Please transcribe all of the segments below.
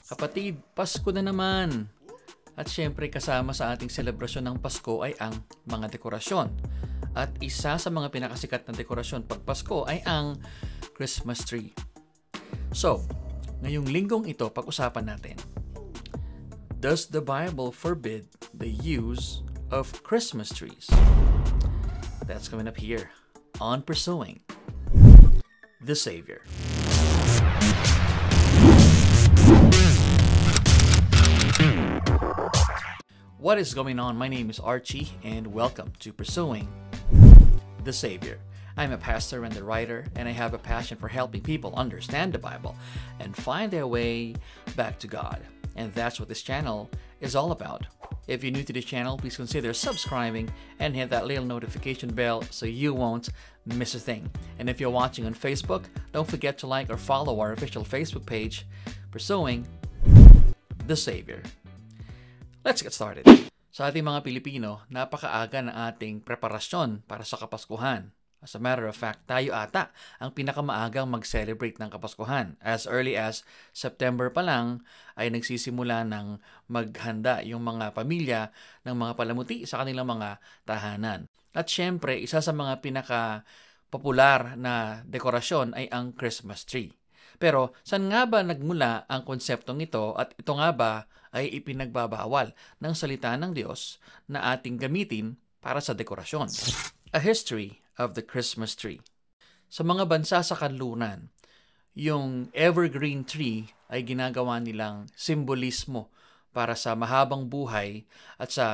Kapatid, Pasko na naman! At syempre kasama sa ating selebrasyon ng Pasko ay ang mga dekorasyon. At isa sa mga pinakasikat na dekorasyon pag Pasko ay ang Christmas tree. So, ngayong linggong ito pag-usapan natin. Does the Bible forbid the use of Christmas trees? That's coming up here on Pursuing the Savior. What is going on? My name is Archie and welcome to Pursuing the Savior. I'm a pastor and a writer, and I have a passion for helping people understand the Bible and find their way back to God. And that's what this channel is all about. If you're new to this channel, please consider subscribing and hit that little notification bell so you won't miss a thing. And if you're watching on Facebook, don't forget to like or follow our official Facebook page, Pursuing the Savior. Let's get started. Sa ating mga Pilipino, napakaaga ng ating preparasyon para sa Kapaskuhan. As a matter of fact, tayo ata ang pinakamaagang mag-celebrate ng Kapaskuhan. As early as September pa lang ay nagsisimula ng maghanda yung mga pamilya ng mga palamuti sa kanilang mga tahanan. At syempre, isa sa mga pinaka-popular na dekorasyon ay ang Christmas tree. Pero saan nga ba nagmula ang konseptong ito at ito nga ba ay ipinagbabawal ng salita ng Diyos na ating gamitin para sa dekorasyon? A history of the Christmas tree. Sa mga bansa sa kanluran, yung evergreen tree ay ginagawa nilang simbolismo para sa mahabang buhay at sa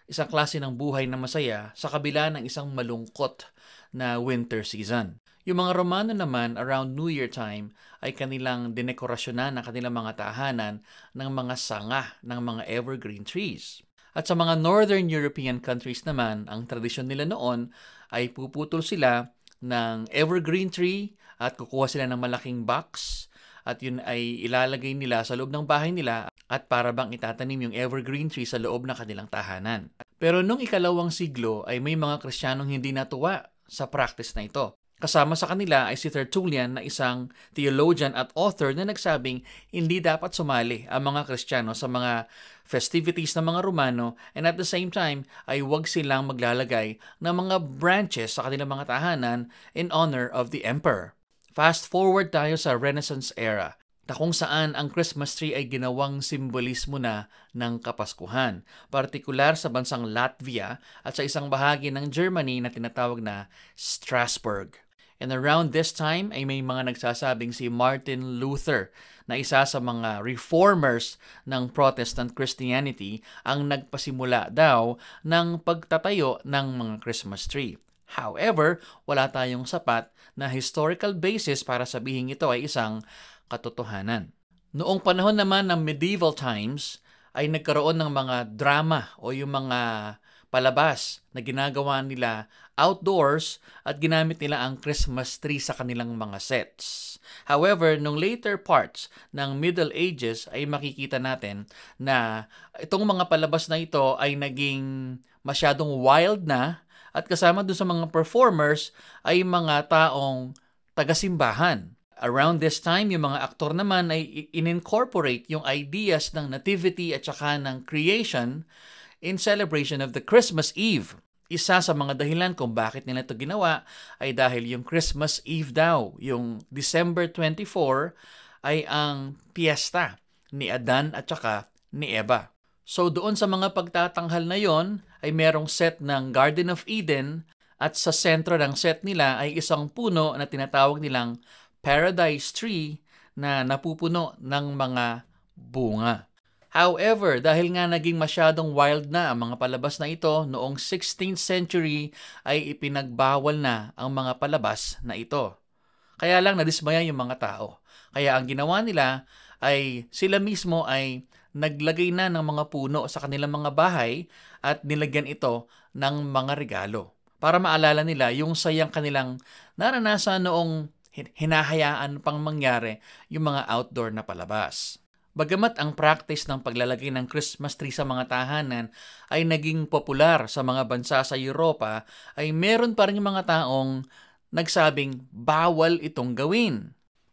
isang klase ng buhay na masaya sa kabila ng isang malungkot na winter season. Yung mga Romano naman, around New Year time, ay kanilang dinekorasyonan ng kanilang mga tahanan ng mga sanga ng mga evergreen trees. At sa mga Northern European countries naman, ang tradisyon nila noon ay puputol sila ng evergreen tree at kukuha sila ng malaking box at yun ay ilalagay nila sa loob ng bahay nila at para bang itatanim yung evergreen tree sa loob ng kanilang tahanan. Pero nung ikalawang siglo ay may mga Kristiyanong hindi natuwa sa practice na ito. Kasama sa kanila ay si Tertullian na isang theologian at author na nagsabing hindi dapat sumali ang mga Kristiyano sa mga festivities ng mga Romano and at the same time ay huwag silang maglalagay ng mga branches sa kanilang mga tahanan in honor of the emperor. Fast forward tayo sa Renaissance era na kung saan ang Christmas tree ay ginawang simbolismo na ng Kapaskuhan, partikular sa bansang Latvia at sa isang bahagi ng Germany na tinatawag na Strasbourg. And around this time ay may mga nagsasabing si Martin Luther na isa sa mga reformers ng Protestant Christianity ang nagpasimula daw ng pagtatayo ng mga Christmas tree. However, wala tayong sapat na historical basis para sabihin ito ay isang katotohanan. Noong panahon naman ng medieval times ay nagkaroon ng mga drama o yung mga palabas na ginagawa nila outdoors at ginamit nila ang Christmas tree sa kanilang mga sets. However, nung later parts ng Middle Ages ay makikita natin na itong mga palabas na ito ay naging masyadong wild na at kasama dun sa mga performers ay mga taong taga-simbahan. Around this time, yung mga aktor naman ay in-incorporate yung ideas ng nativity at saka ng creation in celebration of the Christmas Eve. Isa sa mga dahilan kung bakit nila ito ginawa ay dahil yung Christmas Eve daw, yung December 24, ay ang piyesta ni Adan at saka ni Eva. So doon sa mga pagtatanghal na yon ay merong set ng Garden of Eden at sa sentro ng set nila ay isang puno na tinatawag nilang Paradise Tree na napupuno ng mga bunga. However, dahil nga naging masyadong wild na ang mga palabas na ito, noong 16th century ay ipinagbawal na ang mga palabas na ito. Kaya lang nadismaya yung mga tao. Kaya ang ginawa nila ay sila mismo ay naglagay na ng mga puno sa kanilang mga bahay at nilagyan ito ng mga regalo para maalala nila yung sayang kanilang naranasan noong hinahayaan pang mangyari yung mga outdoor na palabas. Bagamat ang practice ng paglalagay ng Christmas tree sa mga tahanan ay naging popular sa mga bansa sa Europa, ay meron pa rin mga taong nagsabing bawal itong gawin.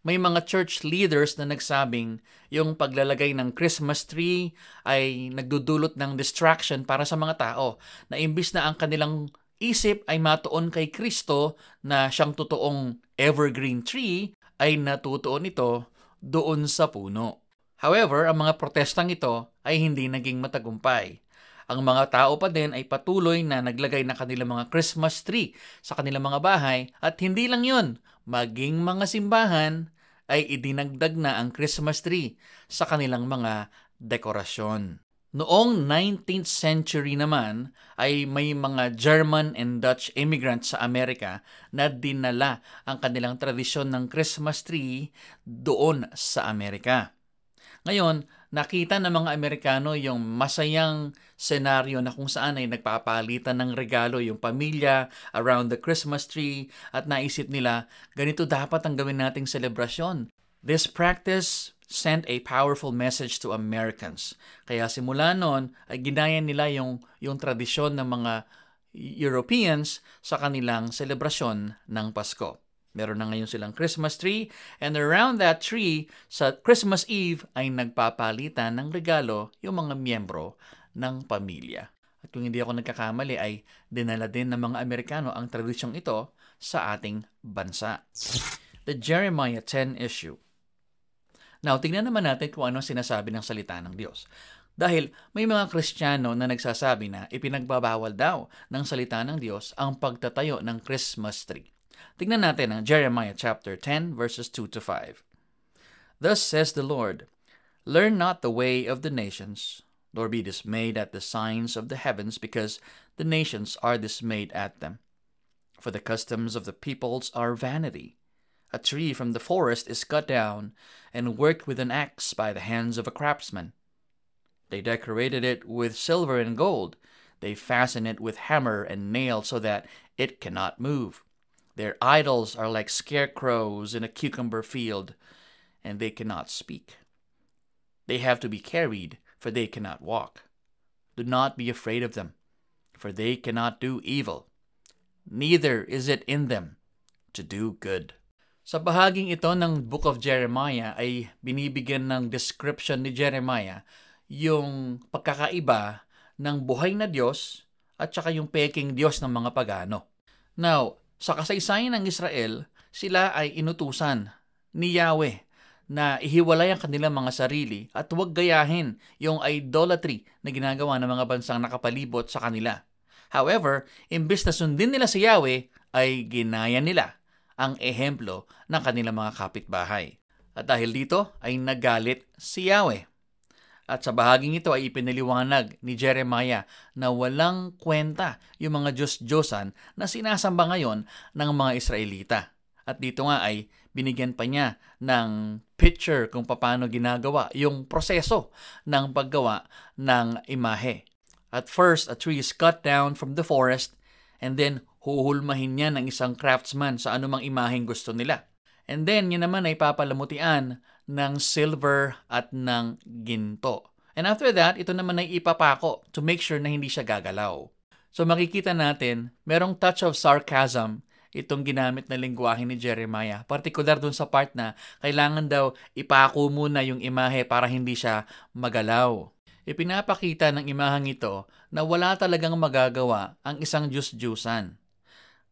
May mga church leaders na nagsabing yung paglalagay ng Christmas tree ay nagdudulot ng distraction para sa mga tao na imbis na ang kanilang isip ay matuon kay Kristo na siyang totoong evergreen tree, ay natutuon ito doon sa puno. However, ang mga protestang ito ay hindi naging matagumpay. Ang mga tao pa din ay patuloy na naglagay ng kanilang mga Christmas tree sa kanilang mga bahay at hindi lang yun, maging mga simbahan ay idinagdag na ang Christmas tree sa kanilang mga dekorasyon. Noong 19th century naman ay may mga German and Dutch immigrants sa Amerika na dinala ang kanilang tradisyon ng Christmas tree doon sa Amerika. Ngayon, nakita ng mga Amerikano yung masayang senaryo na kung saan ay nagpapalitan ng regalo yung pamilya around the Christmas tree at naisip nila, ganito dapat ang gawin nating selebrasyon. This practice sent a powerful message to Americans. Kaya simula noon ay ginaya nila yung tradisyon ng mga Europeans sa kanilang selebrasyon ng Pasko. Meron na ngayon silang Christmas tree, and around that tree, sa Christmas Eve, ay nagpapalitan ng regalo yung mga miyembro ng pamilya. At kung hindi ako nagkakamali, ay dinala din ng mga Amerikano ang tradisyong ito sa ating bansa. The Jeremiah 10 issue. Now, tingnan naman natin kung ano sinasabi ng salita ng Diyos. Dahil may mga Kristiyano na nagsasabi na ipinagbabawal daw ng salita ng Diyos ang pagtatayo ng Christmas tree. Tingnan natin ang Jeremiah chapter 10 verses 2 to 5. Thus says the Lord, learn not the way of the nations, nor be dismayed at the signs of the heavens, because the nations are dismayed at them. For the customs of the peoples are vanity. A tree from the forest is cut down and worked with an axe by the hands of a craftsman. They decorated it with silver and gold. They fasten it with hammer and nail so that it cannot move. Their idols are like scarecrows in a cucumber field, and they cannot speak. They have to be carried, for they cannot walk. Do not be afraid of them, for they cannot do evil. Neither is it in them to do good. Sa bahaging ito ng Book of Jeremiah ay binibigyan ng description ni Jeremiah yung pagkakaiba ng buhay na Diyos at saka yung peking Diyos ng mga pagano. Now, sa kasaysayan ng Israel, sila ay inutusan ni Yahweh na ihiwalay ang kanilang mga sarili at huwag gayahin yung idolatry na ginagawa ng mga bansang nakapalibot sa kanila. However, imbes na sundin nila si Yahweh, ay ginaya nila ang ehemplo ng kanilang mga kapitbahay. At dahil dito ay nagalit si Yahweh. At sa bahaging ito ay ipinaliwanag ni Jeremiah na walang kwenta yung mga Diyos-Diyosan na sinasamba ngayon ng mga Israelita. At dito nga ay binigyan pa niya ng picture kung paano ginagawa yung proseso ng paggawa ng imahe. At first, a tree is cut down from the forest and then huhulmahin niya ng isang craftsman sa anumang imaheng gusto nila. And then, yan naman ay papalamutian ng silver at ng ginto. And after that, ito naman ay ipapako to make sure na hindi siya gagalaw. So makikita natin, merong touch of sarcasm itong ginamit na lengguwahe ni Jeremiah. Partikular dun sa part na kailangan daw ipako muna yung imahe para hindi siya magalaw. Ipinapakita ng imaheng ito na wala talagang magagawa ang isang Diyos-Diyusan.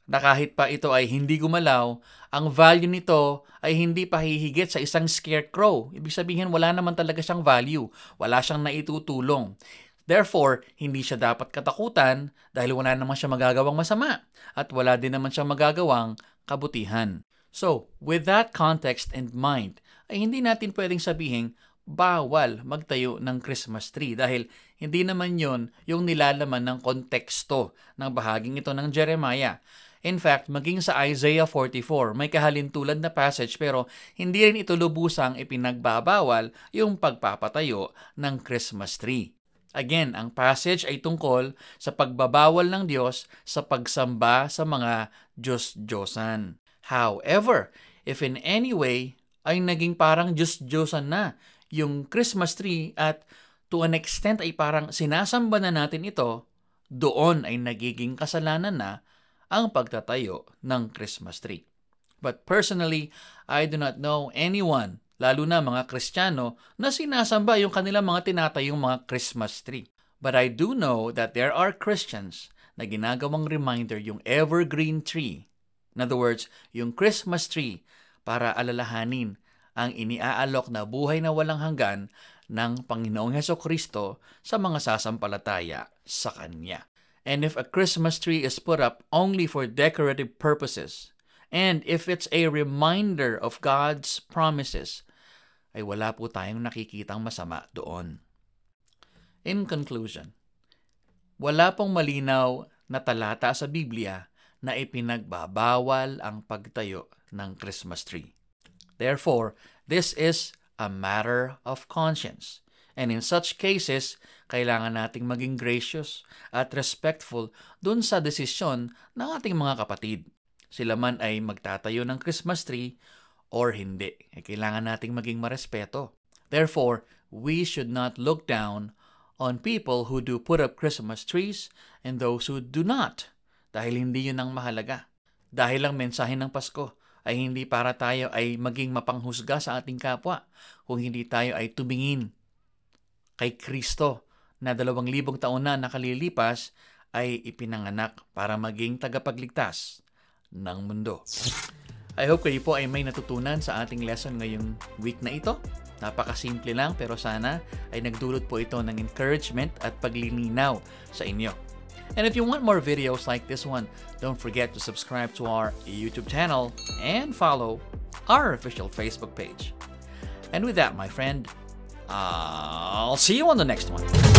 Na kahit pa ito ay hindi gumalaw, ang value nito ay hindi pa hihigit sa isang scarecrow. Ibig sabihin, wala naman talaga siyang value. Wala siyang naitutulong. Therefore, hindi siya dapat katakutan dahil wala naman siya magagawang masama at wala din naman siya magagawang kabutihan. So, with that context in mind, ay hindi natin pwedeng sabihin bawal magtayo ng Christmas tree dahil hindi naman yon yung nilalaman ng konteksto ng bahaging ito ng Jeremiah. In fact, maging sa Isaiah 44, may kahalintulad na passage pero hindi rin ito lubusang ipinagbabawal yung pagpapatayo ng Christmas tree. Again, ang passage ay tungkol sa pagbabawal ng Diyos sa pagsamba sa mga Diyos-Diyosan. However, if in any way ay naging parang Diyos-Diyosan na yung Christmas tree at to an extent ay parang sinasamba na natin ito, doon ay nagiging kasalanan na ang pagtatayo ng Christmas tree. But personally, I do not know anyone, lalo na mga Kristiyano, na sinasamba yung kanilang mga tinatayong mga Christmas tree. But I do know that there are Christians na ginagawang reminder yung evergreen tree. In other words, yung Christmas tree para alalahanin ang iniaalok na buhay na walang hanggan ng Panginoong Hesukristo sa mga sasampalataya sa Kanya. And if a Christmas tree is put up only for decorative purposes, and if it's a reminder of God's promises, ay wala po tayong nakikitang masama doon. In conclusion, wala pong malinaw na talata sa Biblia na ipinagbabawal ang pagtayo ng Christmas tree. Therefore, this is a matter of conscience. And in such cases, kailangan nating maging gracious at respectful dun sa desisyon ng ating mga kapatid. Sila man ay magtatayo ng Christmas tree or hindi. Kailangan nating maging marespeto. Therefore, we should not look down on people who do put up Christmas trees and those who do not. Dahil hindi yun ang mahalaga. Dahil ang mensahe ng Pasko ay hindi para tayo ay maging mapanghusga sa ating kapwa, kung hindi tayo ay tumingin kay Kristo na 2,000 taon na nakalilipas ay ipinanganak para maging tagapagligtas ng mundo. I hope kayo po ay may natutunan sa ating lesson ngayong week na ito. Napakasimple lang pero sana ay nagdulot po ito ng encouragement at paglilinaw sa inyo. And if you want more videos like this one, don't forget to subscribe to our YouTube channel and follow our official Facebook page. And with that, my friend, I'll see you on the next one.